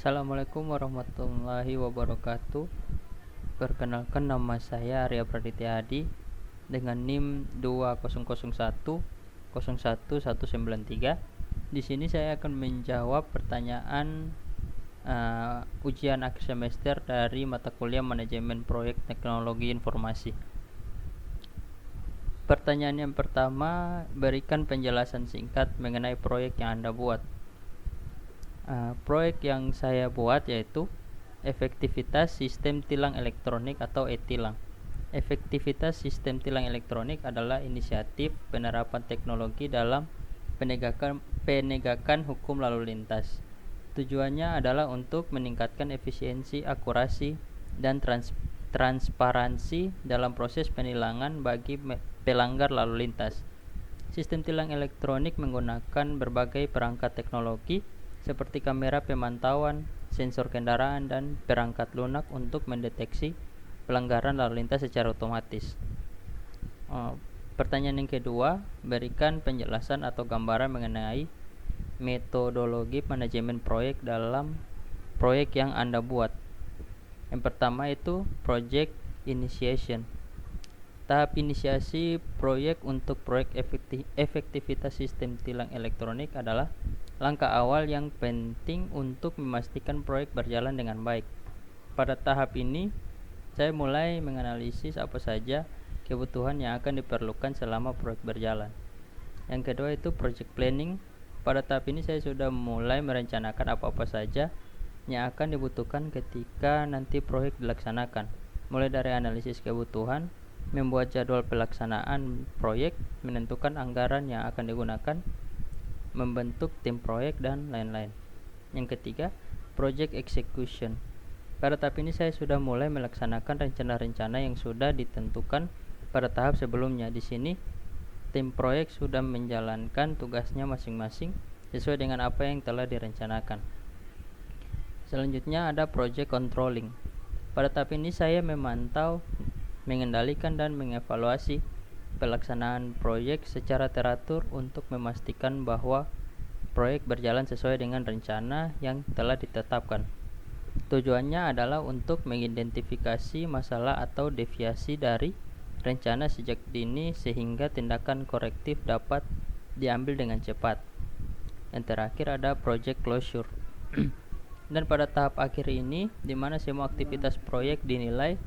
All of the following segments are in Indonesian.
Assalamualaikum warahmatullahi wabarakatuh. Perkenalkan, nama saya Arya Praditya Hadi dengan NIM 2001011193. Di sini saya akan menjawab pertanyaan ujian akhir semester dari mata kuliah Manajemen Proyek Teknologi Informasi. Pertanyaan yang pertama, berikan penjelasan singkat mengenai proyek yang Anda buat. Proyek yang saya buat yaitu efektivitas sistem tilang elektronik atau e-tilang. Efektivitas sistem tilang elektronik adalah inisiatif penerapan teknologi dalam penegakan hukum lalu lintas. Tujuannya adalah untuk meningkatkan efisiensi, akurasi, dan transparansi dalam proses penilangan bagi pelanggar lalu lintas. Sistem tilang elektronik menggunakan berbagai perangkat teknologi seperti kamera pemantauan, sensor kendaraan, dan perangkat lunak untuk mendeteksi pelanggaran lalu lintas secara otomatis. Pertanyaan yang kedua, berikan penjelasan atau gambaran mengenai metodologi manajemen proyek dalam proyek yang Anda buat. Yang pertama itu project initiation. Tahap inisiasi proyek untuk proyek efektivitas sistem tilang elektronik adalah langkah awal yang penting untuk memastikan proyek berjalan dengan baik. Pada tahap ini, saya mulai menganalisis apa saja kebutuhan yang akan diperlukan selama proyek berjalan. Yang kedua itu project planning. Pada tahap ini saya sudah mulai merencanakan apa-apa saja yang akan dibutuhkan ketika nanti proyek dilaksanakan, mulai dari analisis kebutuhan, membuat jadwal pelaksanaan proyek, menentukan anggaran yang akan digunakan, membentuk tim proyek, dan lain-lain. Yang ketiga, project execution. Pada tahap ini saya sudah mulai melaksanakan rencana-rencana yang sudah ditentukan pada tahap sebelumnya. Di sini tim proyek sudah menjalankan tugasnya masing-masing sesuai dengan apa yang telah direncanakan. Selanjutnya ada project controlling. Pada tahap ini saya memantau, mengendalikan, dan mengevaluasi pelaksanaan proyek secara teratur untuk memastikan bahwa proyek berjalan sesuai dengan rencana yang telah ditetapkan. Tujuannya adalah untuk mengidentifikasi masalah atau deviasi dari rencana sejak dini sehingga tindakan korektif dapat diambil dengan cepat. Yang terakhir ada project closure. Dan pada tahap akhir ini, di mana semua aktivitas proyek dinilai,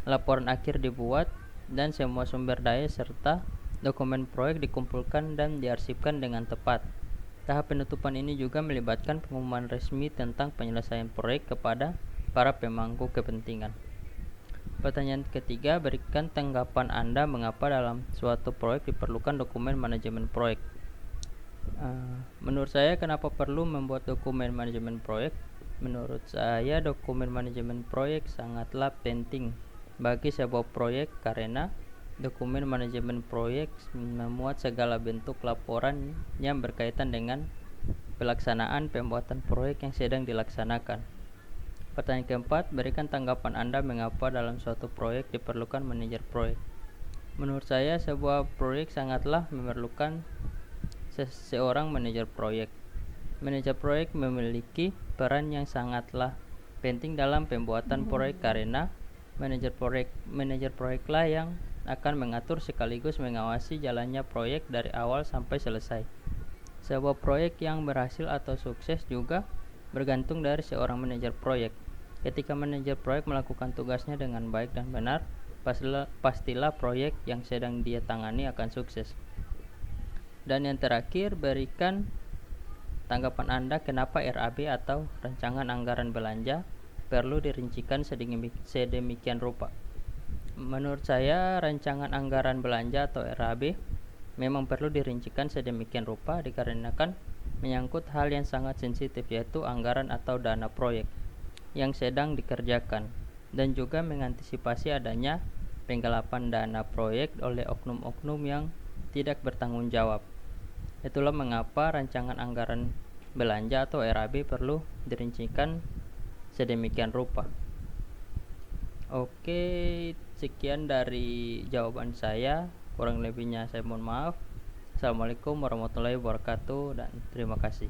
laporan akhir dibuat, dan semua sumber daya serta dokumen proyek dikumpulkan dan diarsipkan dengan tepat. Tahap penutupan ini juga melibatkan pengumuman resmi tentang penyelesaian proyek kepada para pemangku kepentingan. Pertanyaan ketiga, berikan tanggapan Anda mengapa dalam suatu proyek diperlukan dokumen manajemen proyek. Menurut saya, kenapa perlu membuat dokumen manajemen proyek? Menurut saya, dokumen manajemen proyek sangatlah penting bagi sebuah proyek karena dokumen manajemen proyek memuat segala bentuk laporan yang berkaitan dengan pelaksanaan pembuatan proyek yang sedang dilaksanakan. Pertanyaan keempat, berikan tanggapan Anda mengapa dalam suatu proyek diperlukan manajer proyek. Menurut saya, sebuah proyek sangatlah memerlukan seorang manajer proyek. Manajer proyek memiliki peran yang sangatlah penting dalam pembuatan proyek karena manajer proyeklah yang akan mengatur sekaligus mengawasi jalannya proyek dari awal sampai selesai. Sebuah proyek yang berhasil atau sukses juga bergantung dari seorang manajer proyek. Ketika manajer proyek melakukan tugasnya dengan baik dan benar, pastilah proyek yang sedang dia tangani akan sukses. Dan yang terakhir, berikan tanggapan Anda kenapa RAB atau rancangan anggaran belanja perlu dirincikan sedemikian rupa. Menurut saya, rancangan anggaran belanja atau RAB memang perlu dirincikan sedemikian rupa dikarenakan menyangkut hal yang sangat sensitif, yaitu anggaran atau dana proyek yang sedang dikerjakan, dan juga mengantisipasi adanya penggelapan dana proyek oleh oknum-oknum yang tidak bertanggung jawab. Itulah mengapa rancangan anggaran belanja atau RAB perlu dirincikan sedemikian rupa. Oke, sekian dari jawaban saya. Kurang lebihnya saya mohon maaf. Assalamualaikum warahmatullahi wabarakatuh dan terima kasih.